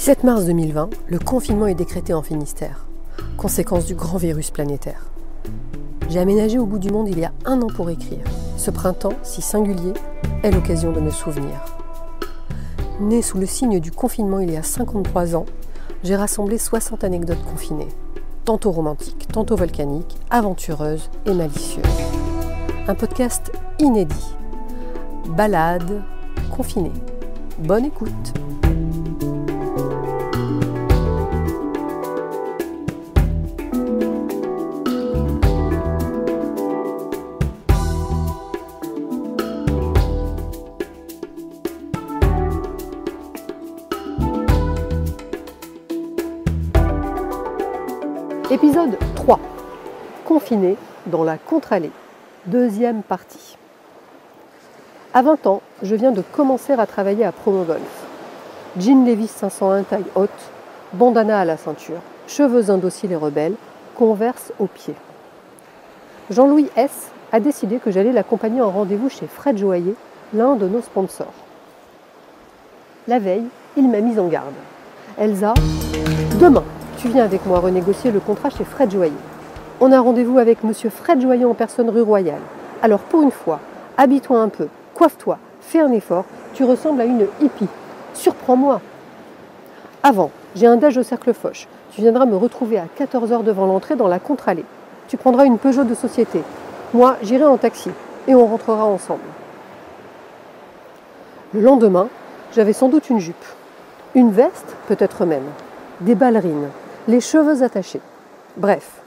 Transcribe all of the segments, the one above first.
17 mars 2020, le confinement est décrété en Finistère, conséquence du grand virus planétaire. J'ai aménagé au bout du monde il y a 1 an pour écrire. Ce printemps, si singulier, est l'occasion de me souvenir. Né sous le signe du confinement il y a 53 ans, j'ai rassemblé 60 anecdotes confinées, tantôt romantiques, tantôt volcaniques, aventureuses et malicieuses. Un podcast inédit. Balade confinée. Bonne écoute. Épisode 3. Confiné dans la contre-allée. Deuxième partie. À 20 ans, je viens de commencer à travailler à Promogolf. Jean Levi's 501 taille haute, bandana à la ceinture, cheveux indociles et rebelles, Converse aux pieds. Jean-Louis S. a décidé que j'allais l'accompagner en rendez-vous chez Fred Joaillier, l'un de nos sponsors. La veille, il m'a mise en garde. Elsa, demain, tu viens avec moi renégocier le contrat chez Fred Joaillier. On a rendez-vous avec monsieur Fred Joaillier en personne rue Royale. Alors pour une fois, habille-toi un peu, coiffe-toi, fais un effort, tu ressembles à une hippie. Surprends-moi. Avant, j'ai un déj au Cercle Foch. Tu viendras me retrouver à 14h devant l'entrée dans la contre-allée. Tu prendras une Peugeot de société. Moi, j'irai en taxi et on rentrera ensemble. Le lendemain, j'avais sans doute une jupe. Une veste, peut-être même. Des ballerines. Les cheveux attachés. Bref,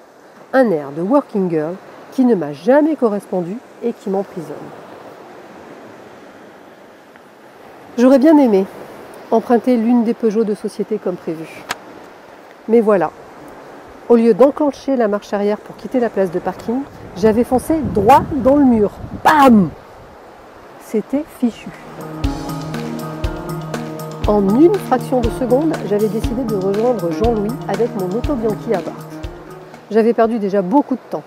un air de working girl qui ne m'a jamais correspondu et qui m'emprisonne. J'aurais bien aimé emprunter l'une des Peugeot de société comme prévu. Mais voilà, au lieu d'enclencher la marche arrière pour quitter la place de parking, j'avais foncé droit dans le mur. Bam! C'était fichu. En une fraction de seconde, j'avais décidé de rejoindre Jean-Louis avec mon auto Bianchi Abarth. J'avais perdu déjà beaucoup de temps.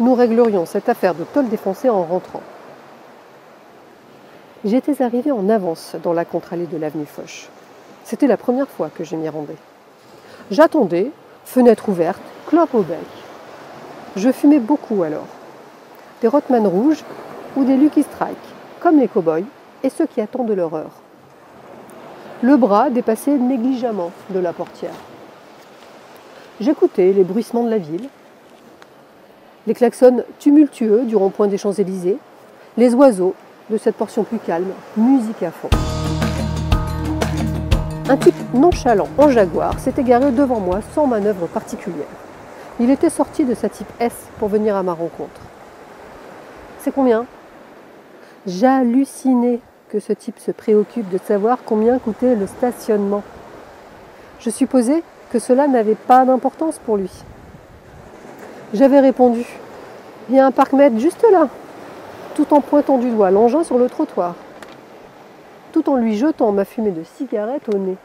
Nous réglerions cette affaire de tôle défoncée en rentrant. J'étais arrivée en avance dans la contre-allée de l'avenue Foch. C'était la première fois que je m'y rendais. J'attendais, fenêtre ouverte, clope au bec. Je fumais beaucoup alors. Des Rothman rouges ou des Lucky Strike, comme les cow-boys et ceux qui attendent leur heure. Le bras dépassait négligemment de la portière. J'écoutais les bruissements de la ville, les klaxons tumultueux du rond-point des Champs-Élysées, les oiseaux de cette portion plus calme, musique à fond. Un type nonchalant en Jaguar s'était garé devant moi sans manœuvre particulière. Il était sorti de sa type S pour venir à ma rencontre. C'est combien ? J'hallucinais que ce type se préoccupe de savoir combien coûtait le stationnement. Je supposais que cela n'avait pas d'importance pour lui. J'avais répondu « Il y a un parc-mètre juste là », tout en pointant du doigt l'engin sur le trottoir, tout en lui jetant ma fumée de cigarette au nez.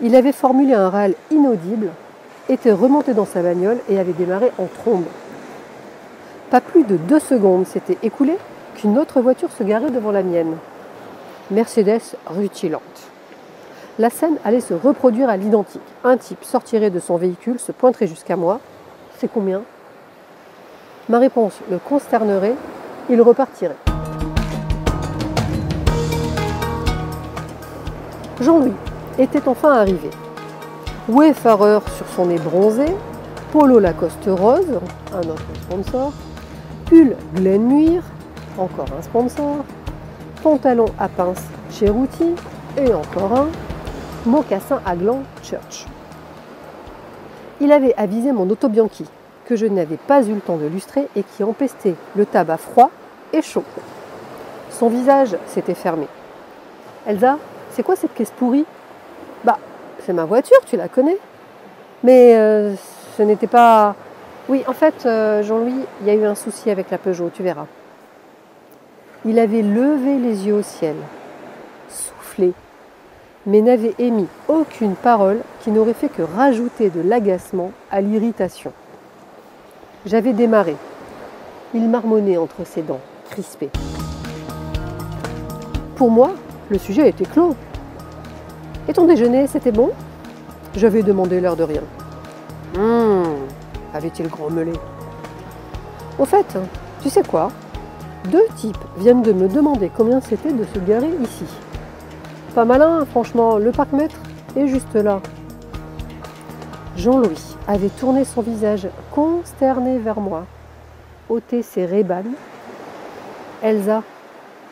Il avait formulé un râle inaudible, était remonté dans sa bagnole et avait démarré en trombe. Pas plus de 2 secondes s'étaient écoulées qu'une autre voiture se garait devant la mienne. Mercedes rutilante. La scène allait se reproduire à l'identique. Un type sortirait de son véhicule, se pointerait jusqu'à moi. C'est combien ? Ma réponse le consternerait, il repartirait. Jean-Louis était enfin arrivé. Wayfarer sur son nez bronzé, polo Lacoste rose, un autre sponsor, pull Glenmuir, encore un sponsor, pantalon à pince Cheruti et encore un, mocassin à gland Church. Il avait avisé mon auto Bianchi, que je n'avais pas eu le temps de lustrer et qui empestait le tabac froid et chaud. Son visage s'était fermé. « Elsa, c'est quoi cette caisse pourrie ?»« Bah, c'est ma voiture, tu la connais. Mais ce n'était pas... Oui, en fait, Jean-Louis, il y a eu un souci avec la Peugeot, tu verras. » Il avait levé les yeux au ciel, soufflé, mais n'avait émis aucune parole qui n'aurait fait que rajouter de l'agacement à l'irritation. J'avais démarré. Il marmonnait entre ses dents, crispé. Pour moi, le sujet était clos. Et ton déjeuner, c'était bon? J'avais demandé l'air de rien. Avait-il grommelé. Au fait, tu sais quoi? 2 types viennent de me demander combien c'était de se garer ici. Pas malin, franchement, le parc-mètre est juste là. Jean-Louis avait tourné son visage consterné vers moi, ôté ses Ray-Ban. Elsa,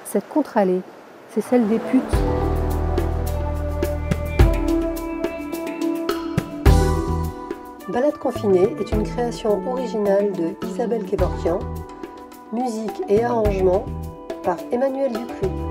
cette contre-allée, c'est celle des putes. Balade confinée est une création originale de Isabelle Kevorkian, musique et arrangement par Emmanuel Dupuis.